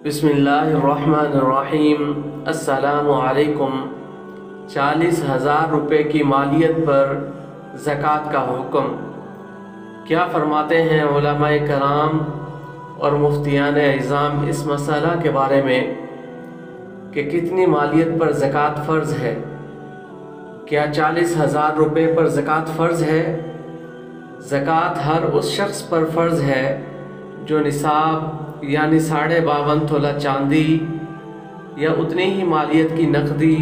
बिस्मिल्लाहिर्रहमानिर्रहीम। अस्सलामुअलैकुम। 40,000 रुपये की मालियत पर ज़कात का हुक्म। क्या फरमाते हैं उलमाए कराम और मुफ्तियान इज़ाम इस मसला के बारे में कि कितनी मालियत पर ज़कात फ़र्ज़ है? क्या 40,000 रुपये पर ज़कात फ़र्ज़ है? ज़कात हर उस शख्स पर फ़र्ज़ है जो निसाब यानी 52.5 तोला चांदी या उतनी ही मालियत की नकदी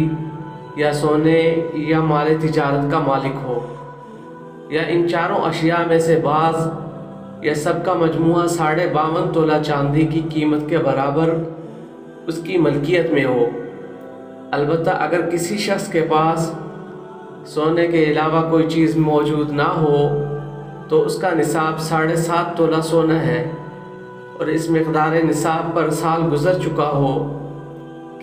या सोने या माल तिजारत का मालिक हो, या इन चारों अशिया में से बाज़ या सब का मजमूआ 52.5 तोला चांदी की कीमत के बराबर उसकी मलकियत में हो। अलबत्ता अगर किसी शख्स के पास सोने के अलावा कोई चीज़ मौजूद ना हो तो उसका निसाब 7.5 तोला सोना है और इस मिक़दार निसाब पर साल गुज़र चुका हो,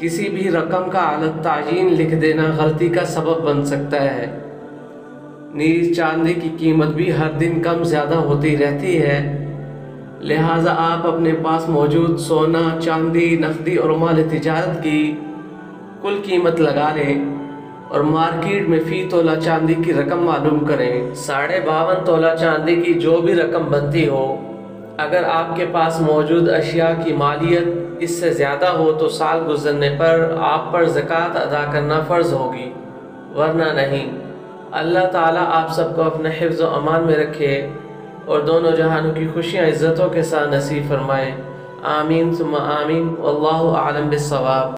किसी भी रकम का अलग तायीन लिख देना गलती का सबब बन सकता है। नीज चांदी की कीमत भी हर दिन कम ज़्यादा होती रहती है, लिहाजा आप अपने पास मौजूद सोना, चांदी, नकदी और माल तिजारत की कुल कीमत लगा लें और मार्केट में फ़ी तोला चांदी की रकम मालूम करें। 52.5 तोला चांदी की जो भी रकम बनती हो, अगर आपके पास मौजूद अशिया की मालियत इससे ज़्यादा हो तो साल गुज़रने पर आप पर ज़कात अदा करना फ़र्ज़ होगी, वरना नहीं। अल्लाह ताला आप सबको अपने हिफ्ज़ व अमान में रखे और दोनों जहानों की खुशियाँ इज़्ज़तों के साथ नसीब फरमाए। आमीन सुम्मा आमीन। वल्लाहु आलम बिस्सवाब।